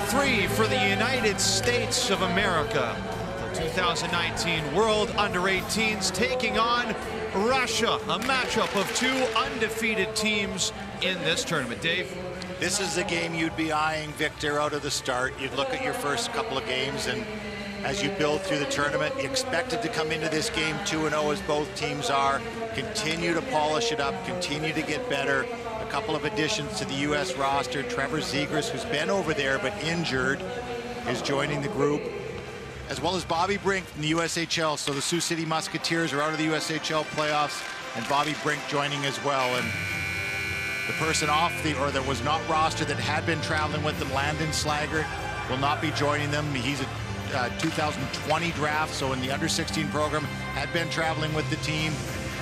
3 for the United States of America. The 2019 World Under-18s taking on Russia, a matchup of two undefeated teams in this tournament. Dave? This is a game you'd be eyeing, Victor, out of the start. You'd look at your first couple of games, and as you build through the tournament, you expected to come into this game 2-0 as both teams are. Continue to polish it up, continue to get better. A couple of additions to the U.S. roster. Trevor Zegras, who's been over there but injured, is joining the group, as well as Bobby Brink from the USHL. So the Sioux City Musketeers are out of the USHL playoffs, and Bobby Brink joining as well. And the person that was not rostered that had been traveling with them, Landon Slaggert, will not be joining them. He's a 2020 draft, so in the under-16 program, had been traveling with the team.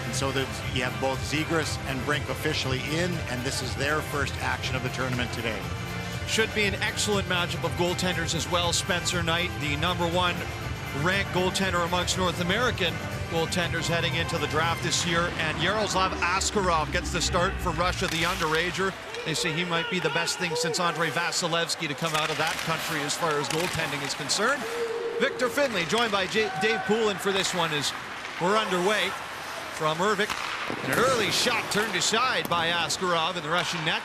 And so you have both Zegras and Brink officially in, and this is their first action of the tournament today. Should be an excellent matchup of goaltenders as well. Spencer Knight, the #1 ranked goaltender amongst North American goaltenders heading into the draft this year, and Yaroslav Askarov gets the start for Russia, the underager. They say he might be the best thing since Andrei Vasilevsky to come out of that country as far as goaltending is concerned. Victor Finley joined by Dave Poulin for this one as we're underway from Ervik. And an early shot turned aside by Askarov in the Russian net.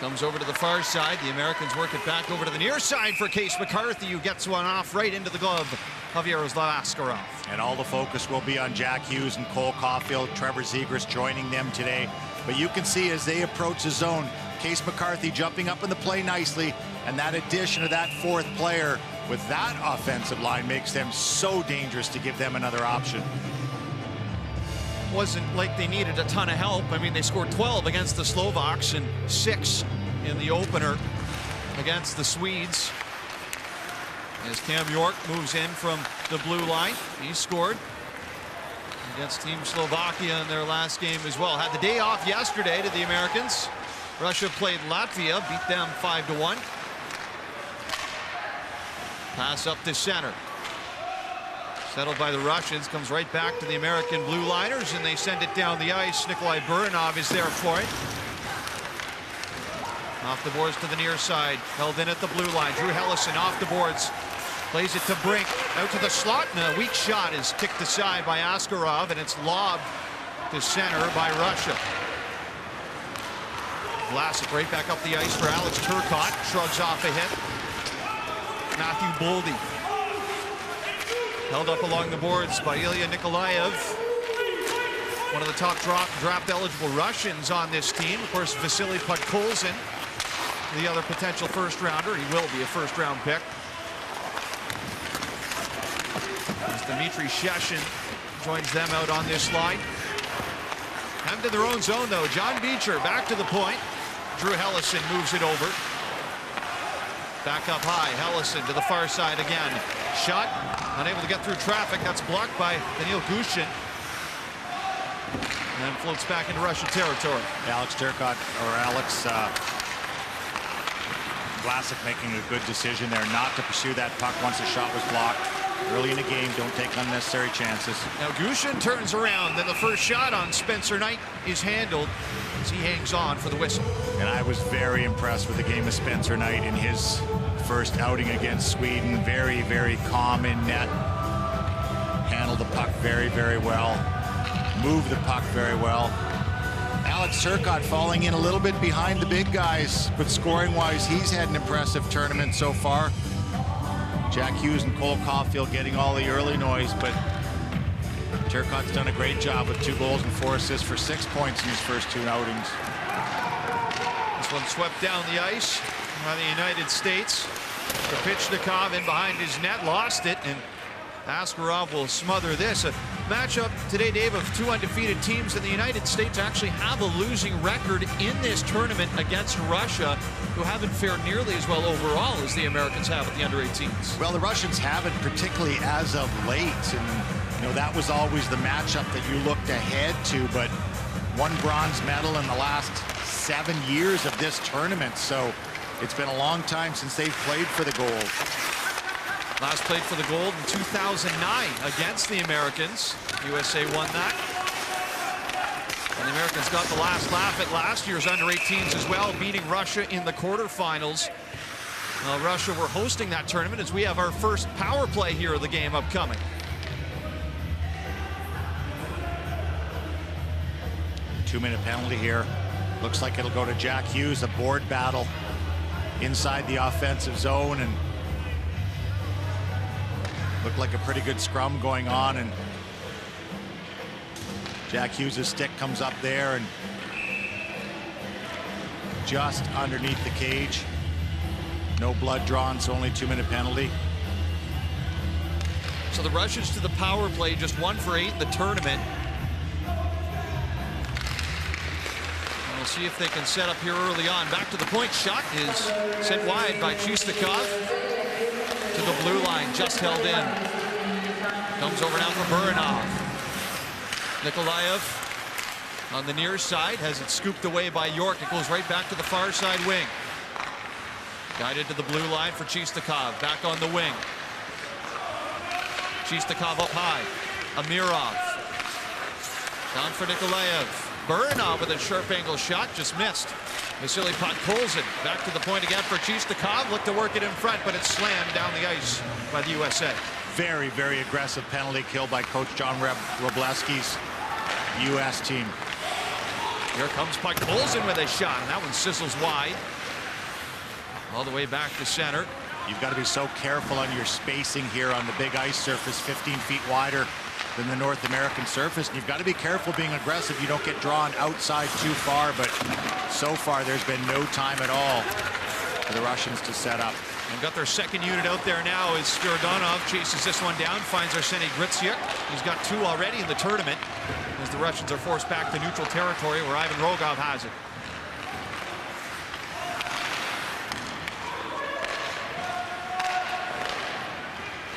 Comes over to the far side. The Americans work it back over to the near side for Case McCarthy, who gets one off right into the glove of Yaroslav Askarov. And all the focus will be on Jack Hughes and Cole Caulfield. Trevor Zegras joining them today. But you can see as they approach the zone, Case McCarthy jumping up in the play nicely, and that addition of that fourth player with that offensive line makes them so dangerous to give them another option. Wasn't like they needed a ton of help. I mean, they scored 12 against the Slovaks and 6 in the opener against the Swedes. As Cam York moves in from the blue line, he scored against Team Slovakia in their last game as well. Had the day off yesterday to the Americans. Russia played Latvia, beat them 5-1. Pass up to center. Settled by the Russians, comes right back to the American blue liners, and they send it down the ice. Nikolai Burinov is there for it. Off the boards to the near side, held in at the blue line. Drew Hellison off the boards, plays it to Brink, out to the slot, and a weak shot is kicked aside by Askarov, and it's lobbed to center by Russia. Vlasic right back up the ice for Alex Turcotte, shrugs off a hit. Matthew Boldy held up along the boards by Ilya Nikolaev, one of the top draft-eligible Russians on this team. Of course, Vasily Podkolzin, the other potential first-rounder. He will be a first-round pick. As Dmitry Sheshin joins them out on this line. Hemmed in their own zone, though. John Beecher back to the point. Drew Hellison moves it over. Back up high, Hellison to the far side again. Shot, unable to get through traffic. That's blocked by Daniil Gushin. And floats back into Russian territory. Alex Turcotte, or Alex Vlasic, making a good decision there not to pursue that puck once the shot was blocked. Early in the game, don't take unnecessary chances. Now Gushin turns around, then the first shot on Spencer Knight is handled as he hangs on for the whistle. And I was very impressed with the game of Spencer Knight in his first outing against Sweden. Very, very calm in net. Handled the puck very, very well. Moved the puck very well. Alex Turcotte falling in a little bit behind the big guys, but scoring-wise, he's had an impressive tournament so far. Jack Hughes and Cole Caulfield getting all the early noise, but Turcotte's done a great job with 2 goals and 4 assists for 6 points in his first 2 outings. This one swept down the ice by the United States. Kapichnikov in behind his net, lost it, and Askarov will smother this. A matchup today, Dave, of 2 undefeated teams, and the United States actually have a losing record in this tournament against Russia, who haven't fared nearly as well overall as the Americans have at the under-18s. Well, the Russians haven't, particularly as of late, and you know that was always the matchup that you looked ahead to, but 1 bronze medal in the last 7 years of this tournament, so it's been a long time since they've played for the gold. Last played for the gold in 2009 against the Americans. USA won that. And the Americans got the last laugh at last year's under-18s as well, beating Russia in the quarterfinals. Russia, we're hosting that tournament as we have our first power play here of the game upcoming. Two-minute penalty here. Looks like it'll go to Jack Hughes, a board battle inside the offensive zone, and looked like a pretty good scrum going on, and Jack Hughes' stick comes up there and just underneath the cage. No blood drawn, so only 2-minute penalty. So the Russians to the power play, just 1 for 8 in the tournament. And we'll see if they can set up here early on. Back to the point, shot is sent wide by Chistakov to the blue line, just held in. Comes over now for Burinov. Nikolaev on the near side, has it scooped away by York. It goes right back to the far side wing. Guided to the blue line for Chistakov, back on the wing. Chistakov up high. Amirov. Down for Nikolaev. Burinov with a sharp angle shot, just missed. Vasily Podkolzin back to the point again for Chistakov. Looked to work it in front, but it's slammed down the ice by the USA. Very, very aggressive penalty kill by Coach John Wroblewski's U.S. team. Here comes Podkolzin with a shot, and that one sizzles wide. All the way back to center. You've got to be so careful on your spacing here on the big ice surface, 15 feet wider than the North American surface. And you've got to be careful being aggressive. You don't get drawn outside too far, but so far there's been no time at all for the Russians to set up. And got their second unit out there now as Spiridonov chases this one down, finds Arseny Gritsyuk. He's got 2 already in the tournament as the Russians are forced back to neutral territory where Ivan Rogov has it.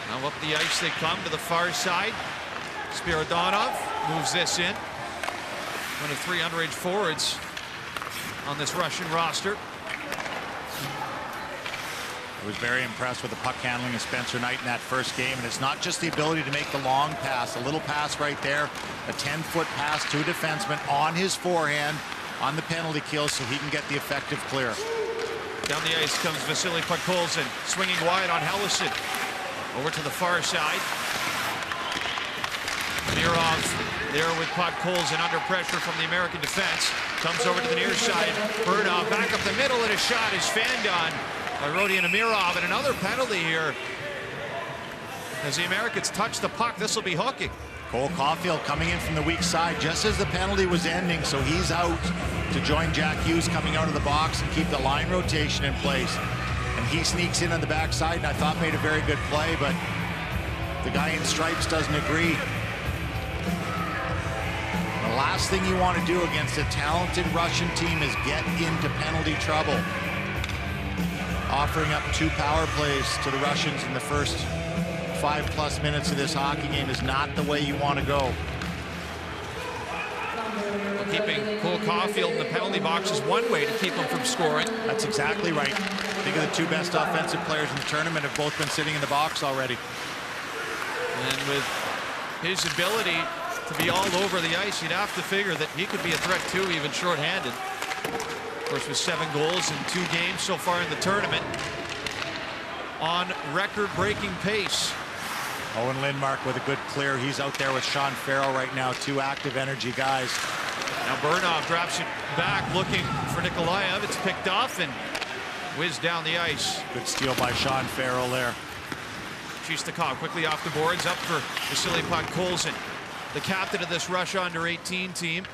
Now up the ice they come to the far side. Spiridonov moves this in. One of 3 underage forwards on this Russian roster. I was very impressed with the puck handling of Spencer Knight in that first game. And it's not just the ability to make the long pass, a little pass right there, a 10-foot pass to a defenseman on his forehand on the penalty kill so he can get the effective clear. Down the ice comes Vasily Podkolzin, swinging wide on Helleson. Over to the far side. Amirov there with Podkolzin under pressure from the American defense. Comes over to the near side. Burinov back up the middle, and a shot is fanned on by Rodion Amirov, and another penalty here. As the Americans touch the puck, this will be hooking. Cole Caulfield coming in from the weak side just as the penalty was ending, so he's out to join Jack Hughes coming out of the box and keep the line rotation in place. And he sneaks in on the backside, and I thought made a very good play, but the guy in stripes doesn't agree. The last thing you want to do against a talented Russian team is get into penalty trouble. Offering up 2 power plays to the Russians in the first 5+ minutes of this hockey game is not the way you want to go. Well, keeping Cole Caulfield in the penalty box is one way to keep him from scoring. That's exactly right. I think of the 2 best offensive players in the tournament have both been sitting in the box already. And with his ability to be all over the ice, you'd have to figure that he could be a threat too, even shorthanded. Of course, with 7 goals in 2 games so far in the tournament. On record-breaking pace. Owen Lindmark with a good clear. He's out there with Sean Farrell right now, 2 active energy guys. Now Burinov drops it back, looking for Nikolaev. It's picked off and whizzed down the ice. Good steal by Sean Farrell there. Chistakov quickly off the boards, up for Vasily Podkolzin, the captain of this Russia under-18 team.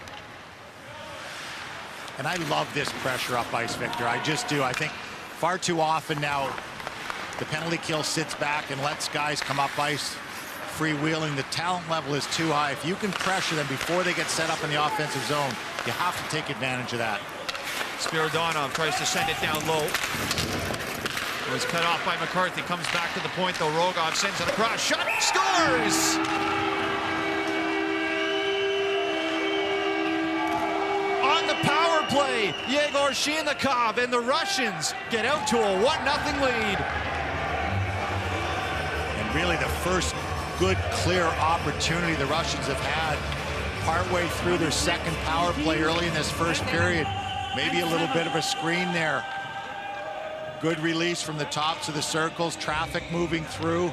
And I love this pressure up ice, Victor. I just do. I think far too often now the penalty kill sits back and lets guys come up ice freewheeling. The talent level is too high. If you can pressure them before they get set up in the offensive zone, you have to take advantage of that. Spiridonov tries to send it down low. It was cut off by McCarthy. Comes back to the point, though. Rogov sends it across. Shot! Scores! On the power play, Yegor Chinakhov, and the Russians get out to a 1-0 lead. And really the first good, clear opportunity the Russians have had partway through their second power play early in this first period. Maybe a little bit of a screen there. Good release from the tops of the circles, traffic moving through.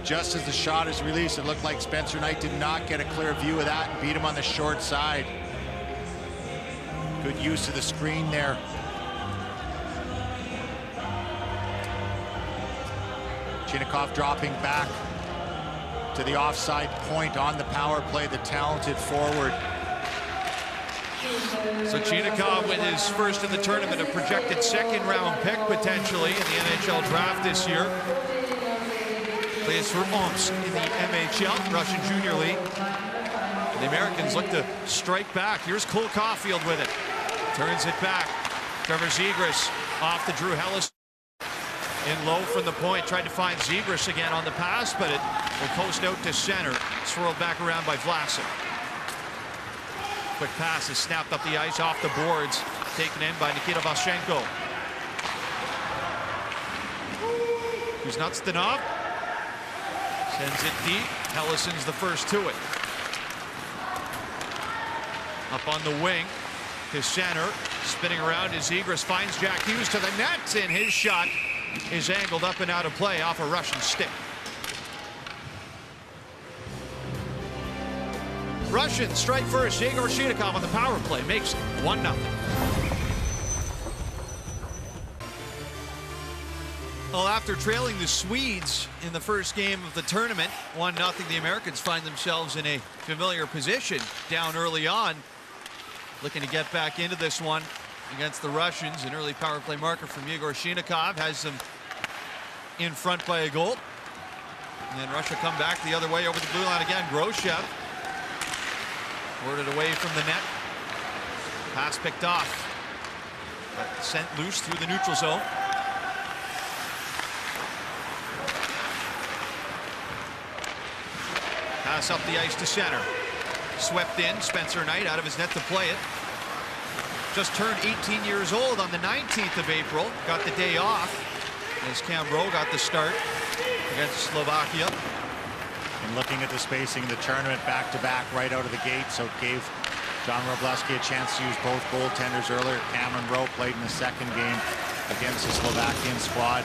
Just as the shot is released, it looked like Spencer Knight did not get a clear view of that and beat him on the short side. Good use of the screen there. Chinakhov dropping back to the offside point on the power play, the talented forward. So Chinakhov with his first in the tournament, a projected second-round pick potentially in the NHL draft this year. Plays for Omsk in the MHL, Russian Junior League. And the Americans look to strike back. Here's Cole Caulfield with it. Turns it back. Trevor Zegras off to Drew Hellas. In low from the point. Tried to find Zegras again on the pass, but it will post out to center. Swirled back around by Vlasic. Quick pass is snapped up the ice off the boards. Taken in by Nikita Vashenko. Kuznetsov sends it deep. Hellason's the first to it. Up on the wing to center. Spinning around as Zegras finds Jack Hughes to the net, and his shot is angled up and out of play off a Russian stick. Russians strike first. Yegor Chinakhov on the power play makes it 1-0. Well, after trailing the Swedes in the first game of the tournament, 1-0, the Americans find themselves in a familiar position down early on. Looking to get back into this one against the Russians. An early power play marker from Yegor Chinakhov has them in front by a goal. And then Russia come back the other way over the blue line again. Groshev worded away from the net. Pass picked off. But sent loose through the neutral zone. Pass up the ice to center. Swept in. Spencer Knight out of his net to play it. Just turned 18 years old on the 19th of April. Got the day off as Cambro got the start against Slovakia. And looking at the spacing of the tournament back-to-back right out of the gate, so it gave John Wroblewski a chance to use both goaltenders earlier. Cameron Rowe played in the second game against the Slovakian squad.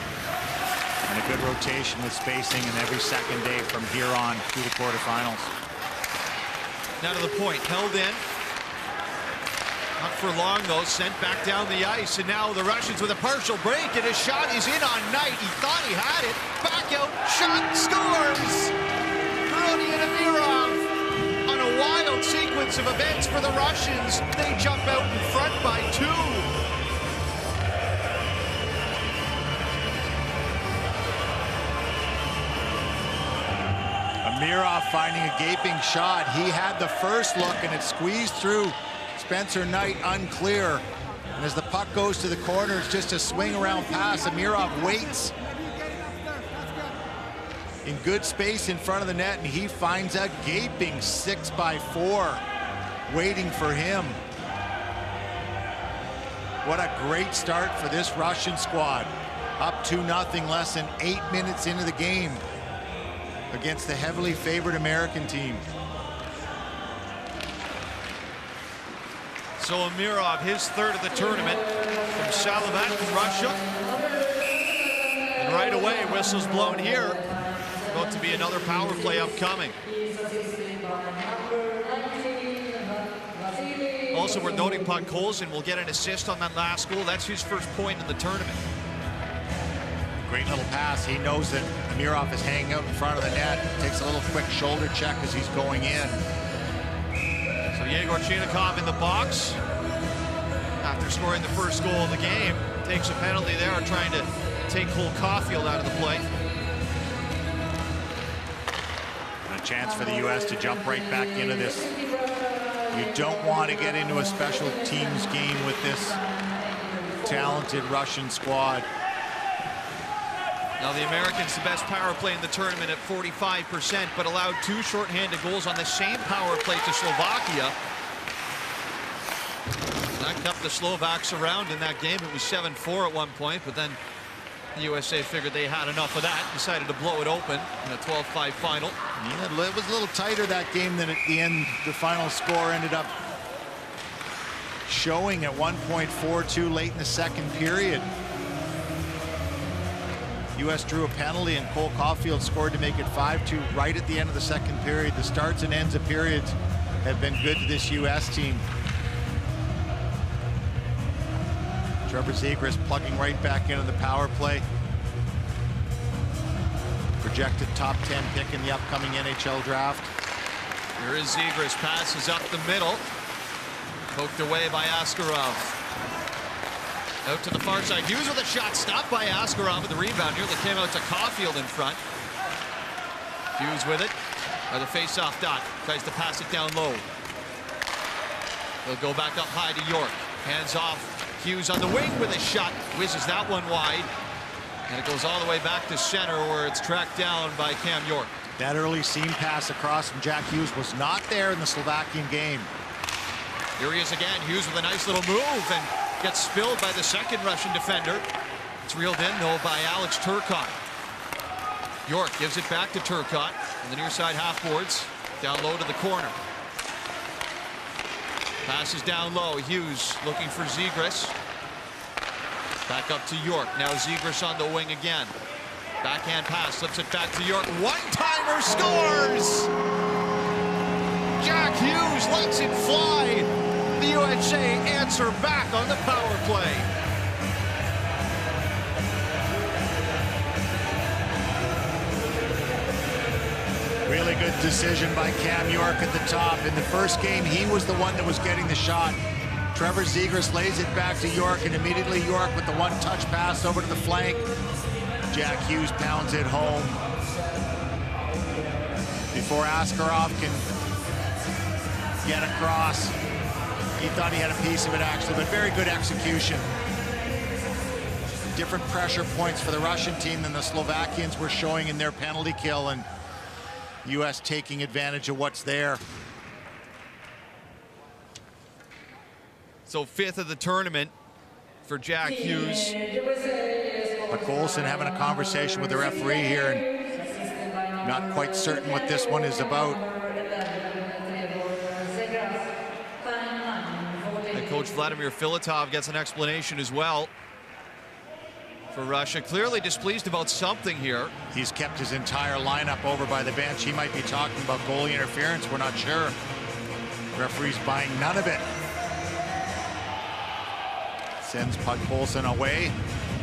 And a good rotation with spacing in every second day from here on through the quarterfinals. Now to the point, held in. Not for long though, sent back down the ice, and now the Russians with a partial break, and his shot is in on Knight. He thought he had it. Back out, shot, scores! Rodion Amirov on a wild sequence of events for the Russians. They jump out in front by 2. Amirov finding a gaping shot. He had the first look and it squeezed through Spencer Knight unclear. And as the puck goes to the corner, it's just a swing around pass. Amirov waits in good space in front of the net, and he finds a gaping 6x4 waiting for him. What a great start for this Russian squad. Up 2-0, less than 8 minutes into the game against the heavily favored American team. So Amirov, his third of the tournament from Salavat in Russia. And right away, whistles blown here. About to be another power play upcoming. Also, we're noting Podkolzin will get an assist on that last goal. That's his first point in the tournament. Great little pass. He knows that Amirov is hanging out in front of the net. Takes a little quick shoulder check as he's going in. So Yegor Chinakhov in the box after scoring the first goal of the game. Takes a penalty there, trying to take Cole Caulfield out of the play. And a chance for the U.S. to jump right back into this. You don't want to get into a special teams game with this talented Russian squad. Now the Americans, the best power play in the tournament at 45%, but allowed 2 shorthanded goals on the same power play to Slovakia. That kept the Slovaks around in that game. It was 7-4 at one point, but then the USA figured they had enough of that, decided to blow it open in a 12-5 final. Yeah, it was a little tighter that game than at the end. The final score ended up showing at 1.42 late in the second period. U.S. drew a penalty and Cole Caulfield scored to make it 5-2 right at the end of the second period. The starts and ends of periods have been good to this U.S. team. Trevor Zegras plugging right back into the power play. Projected top 10 pick in the upcoming NHL draft. Here is Zegras, passes up the middle. Poked away by Askarov. Out to the far side. Hughes with a shot, stopped by Askarov with the rebound. Nearly came out to Caulfield in front. Hughes with it. By the face-off dot. Tries to pass it down low. He'll go back up high to York. Hands off. Hughes on the wing with a shot. Whizzes that one wide. And it goes all the way back to center where it's tracked down by Cam York. That early seam pass across from Jack Hughes was not there in the Slovakian game. Here he is again. Hughes with a nice little move and gets spilled by the second Russian defender. It's reeled in though by Alex Turcotte. York gives it back to Turcotte on the near side half boards. Down low to the corner. Passes down low. Hughes looking for Zegras. Back up to York. Now Zegras on the wing again. Backhand pass, slips it back to York. One-timer scores! Jack Hughes lets it fly. The USA answer back on the power play. Really good decision by Cam York at the top. In the first game, he was the one that was getting the shot. Trevor Zegras lays it back to York, and immediately York with the one-touch pass over to the flank. Jack Hughes pounds it home before Askarov can get across. He thought he had a piece of it actually, but very good execution. Different pressure points for the Russian team than the Slovakians were showing in their penalty kill, and U.S. taking advantage of what's there. So 5th of the tournament for Jack Hughes. But Golson having a conversation with the referee here and not quite certain what this one is about. And Coach Vladimir Filatov gets an explanation as well for Russia. Clearly displeased about something here. He's kept his entire lineup over by the bench. He might be talking about goalie interference. We're not sure. Referee's buying none of it. Sends Puck Golson away.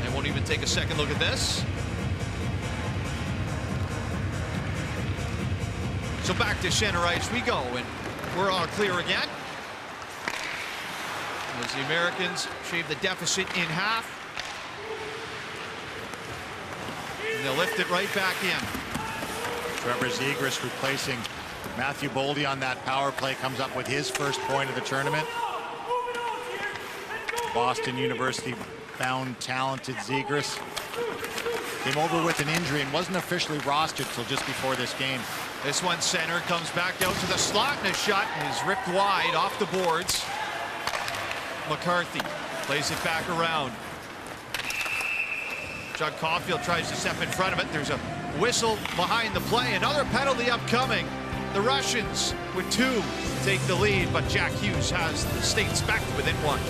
They won't even take a second look at this. So back to center ice we go, and we're all clear again. As the Americans shave the deficit in half. And they'll lift it right back in. Trevor Zegras replacing Matthew Boldy on that power play, comes up with his first point of the tournament. Boston University bound talented Zegras came over with an injury and wasn't officially rostered till just before this game. This one center comes back out to the slot, and a shot is ripped wide off the boards. McCarthy plays it back around. John Caulfield tries to step in front of it. There's a whistle behind the play. Another penalty upcoming. The Russians with 2 take the lead, but Jack Hughes has the States back within 1.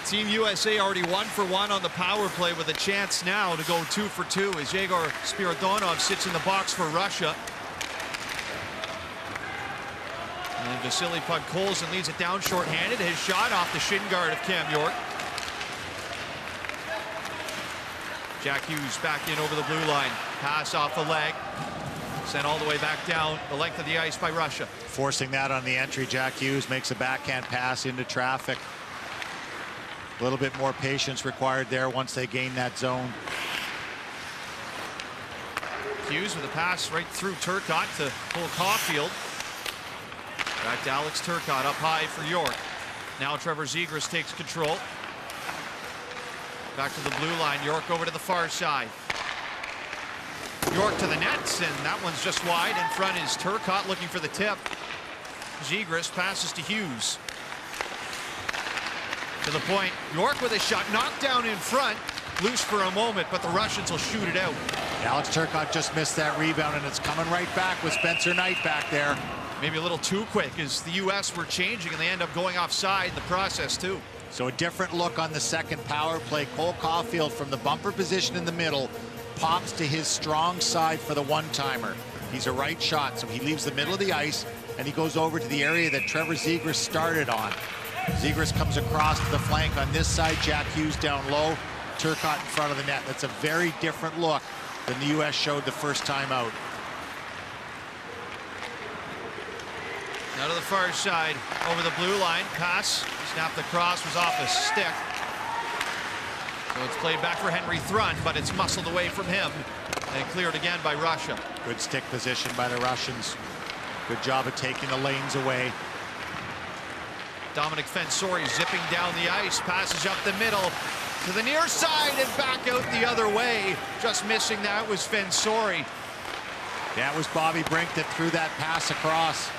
Team USA already 1 for 1 on the power play with a chance now to go 2 for 2 as Yegor Spiridonov sits in the box for Russia. And Vasily Podkolzin leads it down shorthanded. His shot off the shin guard of Cam York. Jack Hughes back in over the blue line. Pass off the leg. Sent all the way back down the length of the ice by Russia. Forcing that on the entry, Jack Hughes makes a backhand pass into traffic. A little bit more patience required there once they gain that zone. Hughes with a pass right through Turcotte to Cole Caulfield. Back to Alex Turcotte up high for York. Now Trevor Zegras takes control. Back to the blue line. York over to the far side. York to the nets, and that one's just wide. In front is Turcotte looking for the tip. Zegras passes to Hughes. To the point. York with a shot knocked down in front. Loose for a moment, but the Russians will shoot it out. Alex Turcotte just missed that rebound, and it's coming right back with Spencer Knight back there. Maybe a little too quick as the U.S. were changing, and they end up going offside in the process, too. So a different look on the second power play. Cole Caulfield from the bumper position in the middle pops to his strong side for the one-timer. He's a right shot, so he leaves the middle of the ice, and he goes over to the area that Trevor Zegras started on. Zegras comes across to the flank on this side. Jack Hughes down low. Turcotte in front of the net. That's a very different look than the U.S. showed the first time out. Now to the far side, over the blue line. Pass, snapped the cross, was off a stick. So it's played back for Henry Thrun, but it's muscled away from him and cleared again by Russia. Good stick position by the Russians. Good job of taking the lanes away. Dominic Fensore zipping down the ice, passes up the middle to the near side and back out the other way. Just missing that was Fensore. That was Bobby Brink that threw that pass across.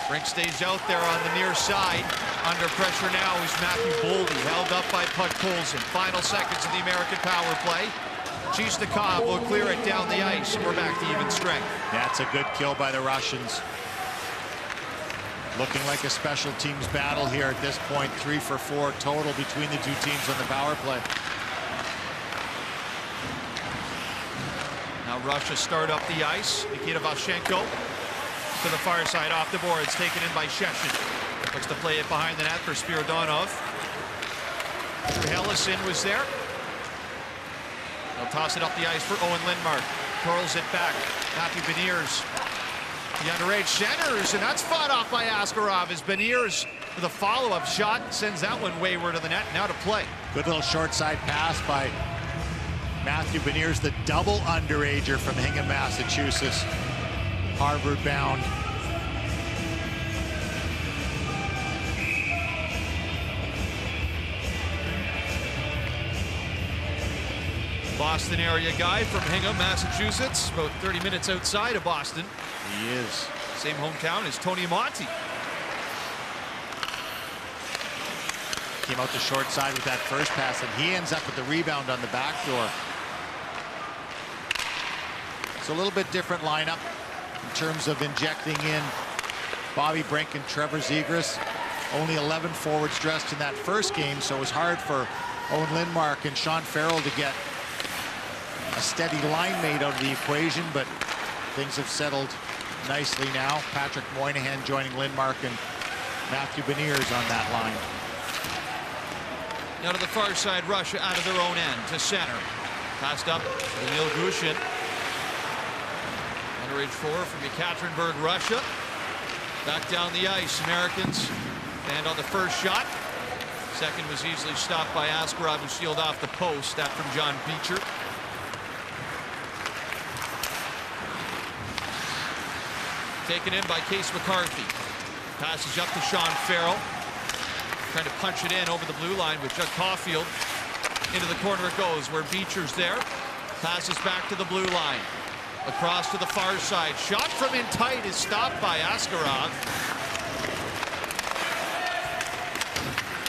Brink stays out there on the near side. Under pressure now is Matthew Boldy, held up by Puck Colson. Final seconds of the American power play. Chistakov will clear it down the ice, and we're back to even strength. That's a good kill by the Russians. Looking like a special teams battle here at this point. 3 for 4 total between the two teams on the power play. Now Russia start up the ice. Nikita Valchenko to the far side, off the boards, taken in by Sheshin. Looks to play it behind the net for Spiridonov. Hellison was there. They'll toss it up the ice for Owen Lindmark. Curls it back. Matthew Beniers. The underage centers, and that's fought off by Askarov as Beniers with a follow-up shot sends that one wayward to the net. Now to play. Good little short side pass by Matthew Beniers, the double underager from Hingham, Massachusetts. Harvard bound. Boston area guy from Hingham, Massachusetts, about 30 minutes outside of Boston. He is. Same hometown as Tony Monty. Came out the short side with that first pass, and he ends up with the rebound on the back door. It's a little bit different lineup in terms of injecting in Bobby Brink and Trevor Zegras. Only 11 forwards dressed in that first game, so it was hard for Owen Lindmark and Sean Farrell to get a steady line mate out of the equation, but things have settled nicely now. Patrick Moynihan joining Lindmark and Matthew Beniers on that line. Now to the far side, Russia out of their own end to center. Passed up to Emil Gushin. Underage 4 from Yekaterinburg, Russia. Back down the ice, Americans. And on the first shot. Second was easily stopped by Askarov, who sealed off the post. That from John Beecher. Taken in by Case McCarthy. Passes up to Sean Farrell. Trying to punch it in over the blue line with Judd Caulfield. Into the corner it goes, where Beecher's there. Passes back to the blue line. Across to the far side. Shot from in tight is stopped by Askarov.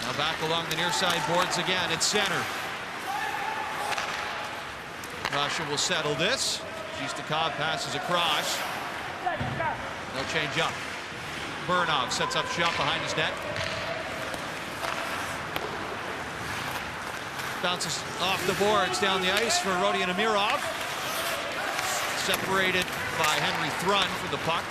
Now back along the near side boards again at center. Russia will settle this. Chistakov passes across. No change up. Burnov sets up shop behind his net. Bounces off the boards down the ice for Rodion Amirov. Separated by Henry Thrun for the puck.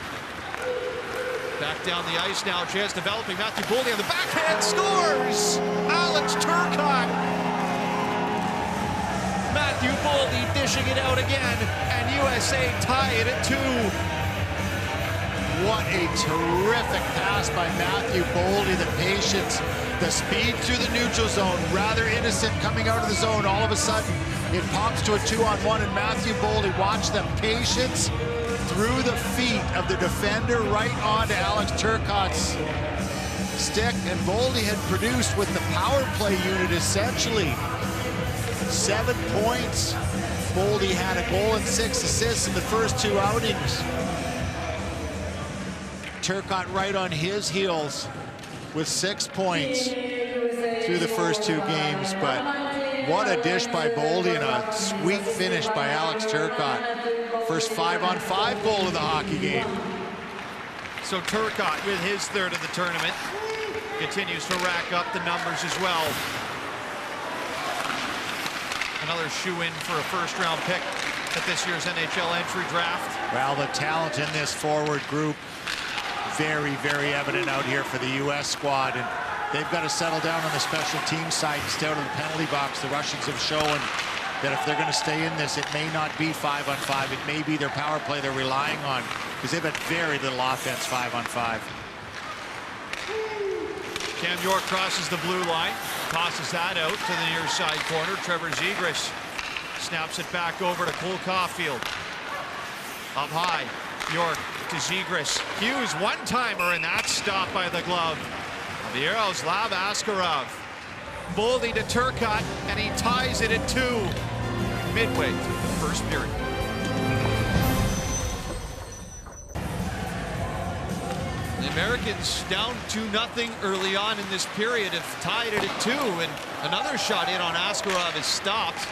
Back down the ice now. Chance developing. Matthew Boldy on the backhand scores! Alex Turcotte. Matthew Boldy dishing it out again, and USA tie it at 2. What a terrific pass by Matthew Boldy. The patience, the speed through the neutral zone. Rather innocent coming out of the zone. All of a sudden, it pops to a 2-on-1, and Matthew Boldy, watch the patience through the feet of the defender right onto Alex Turcotte's stick. And Boldy had produced with the power play unit essentially 7 points. Boldy had a goal and 6 assists in the first 2 outings. Turcotte right on his heels with 6 points through the first 2 games, but What a dish by Boldy and a sweet finish by Alex Turcotte. First 5-on-5 goal of the hockey game. So Turcotte, with his third of the tournament, continues to rack up the numbers as well. Another shoe-in for a first-round pick at this year's NHL entry draft. Well, the talent in this forward group, very, very evident out here for the U.S. squad. And they've got to settle down on the special team side and stay out of the penalty box. The Russians have shown that if they're going to stay in this, it may not be 5-on-5. It may be their power play they're relying on, because they've had very little offense 5-on-5. Cam York crosses the blue line, tosses that out to the near side corner. Trevor Zegras snaps it back over to Cole Caulfield. Up high, York to Zegras. Hughes one-timer, and that's stopped by the glove of Yaroslav Askarov. Boldy to Turcotte, and he ties it at 2 midway through the first period. The Americans down 2-0 early on in this period have tied it at 2, and another shot in on Askarov is stopped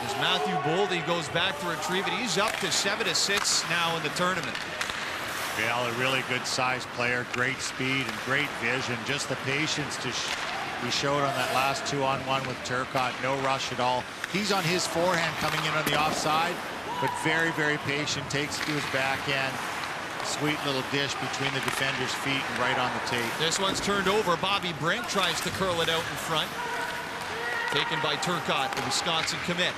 as Matthew Boldy goes back to retrieve it. He's up to 7 assists now in the tournament. Yeah, a really good sized player, great speed and great vision. Just the patience he showed on that last 2-on-1 with Turcotte. No rush at all. He's on his forehand coming in on the offside, but very, very patient. Takes it to his backhand. Sweet little dish between the defender's feet and right on the tape. This one's turned over. Bobby Brink tries to curl it out in front. Taken by Turcotte, the Wisconsin commit.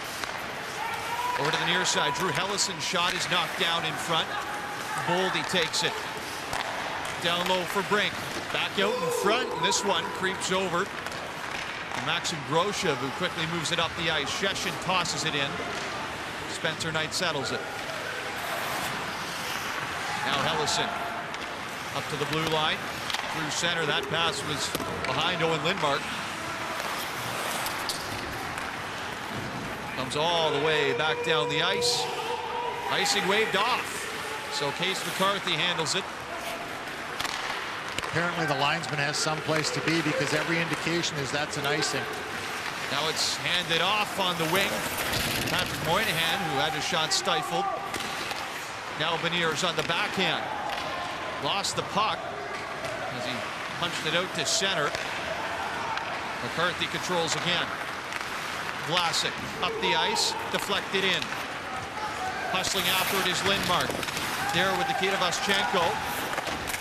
Over to the near side. Drew Hellison's shot is knocked down in front. Boldy takes it. Down low for Brink. Back out in front. And this one creeps over to Maxim Groshev, who quickly moves it up the ice. Sheshin tosses it in. Spencer Knight settles it. Now Hellison up to the blue line. Through center. That pass was behind Owen Lindmark. Comes all the way back down the ice. Icing waved off. So Case McCarthy handles it. Apparently the linesman has some place to be, because every indication is that's an icing. Now it's handed off on the wing. Patrick Moynihan, who had his shot stifled. Now Beniers on the backhand. Lost the puck as he punched it out to center. McCarthy controls again. Vlasic up the ice, deflected in. Hustling after it is Lindmark. There with Nikita Vaschenko.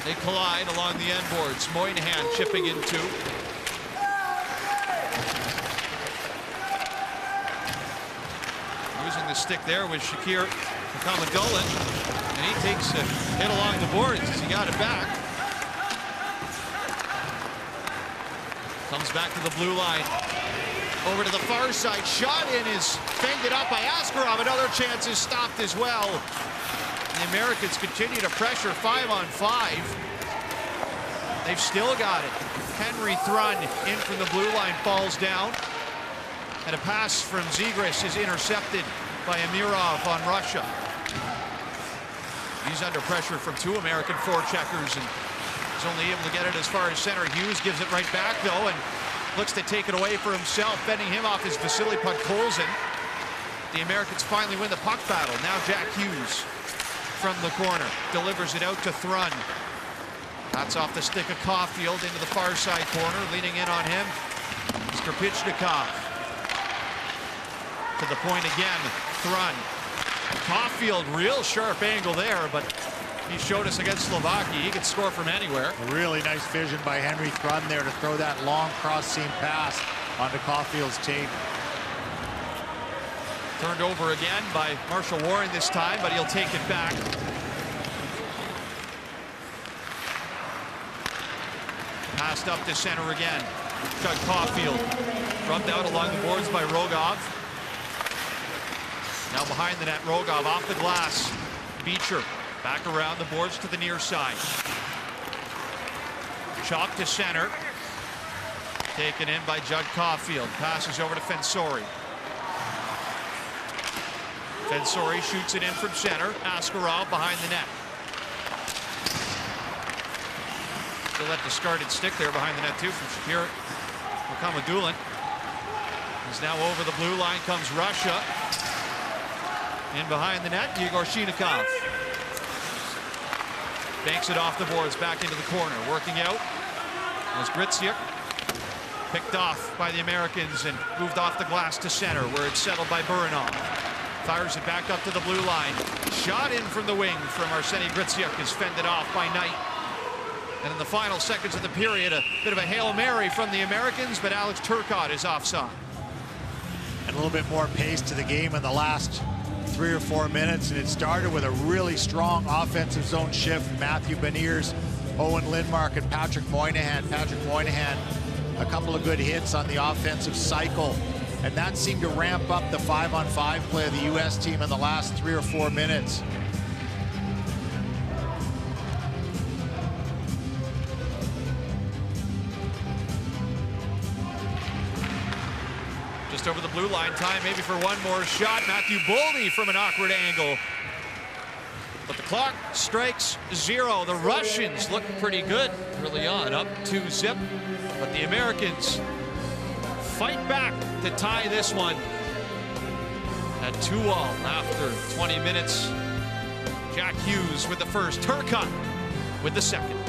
They collide along the end boards. Moynihan chipping in 2. Losing the stick there was Shakir Mukhamadullin, and he takes a hit along the boards as he got it back. Comes back to the blue line. Over to the far side. Shot in is fended up by Askarov. Another chance is stopped as well. The Americans continue to pressure 5-on-5. They've still got it. Henry Thrun in from the blue line, falls down. And a pass from Zegras is intercepted by Amirov on Russia. He's under pressure from 2 American forecheckers, and he's only able to get it as far as center. Hughes gives it right back, though, and looks to take it away for himself. Bending him off is Vasily Podkolzin. The Americans finally win the puck battle. Now Jack Hughes from the corner delivers it out to Thrun. That's off the stick of Caulfield into the far side corner. Leaning in on him is Krpichnikov. To the point again, Thrun. Caulfield, real sharp angle there, but he showed us against Slovakia he could score from anywhere. A really nice vision by Henry Thrun there to throw that long cross-seam pass onto Caulfield's tape. Turned over again by Marshall Warren this time, but he'll take it back. Passed up to center again. Doug Caulfield rubbed out along the boards by Rogov. Now behind the net, Rogov off the glass. Beecher back around the boards to the near side. Chopped to center. Taken in by Judd Caulfield. Passes over to Fensori. Fensori shoots it in from center. Askarov behind the net. Still that discarded stick there behind the net too from Shakir Mukhamadullin. He's now over the blue line, comes Russia. In behind the net, Yegor Chinakhov. Banks it off the boards, back into the corner. Working out was Griciuk. Picked off by the Americans and moved off the glass to center, where it's settled by Burinov. Fires it back up to the blue line. Shot in from the wing from Arseny Griciuk is fended off by Knight. And in the final seconds of the period, a bit of a Hail Mary from the Americans, but Alex Turcotte is offside. And a little bit more pace to the game in the last 3 or 4 minutes, and it started with a really strong offensive zone shift. Matthew Beniers, Owen Lindmark, and Patrick Moynihan. Patrick Moynihan, a couple of good hits on the offensive cycle, and that seemed to ramp up the 5-on-5 play of the U.S. team in the last 3 or 4 minutes. Just over the blue line, time maybe for one more shot. Matthew Boldy from an awkward angle. But the clock strikes 0. The Russians look pretty good early on, up 2-0. But the Americans fight back to tie this one at 2-all after 20 minutes. Jack Hughes with the first, Turcotte with the second.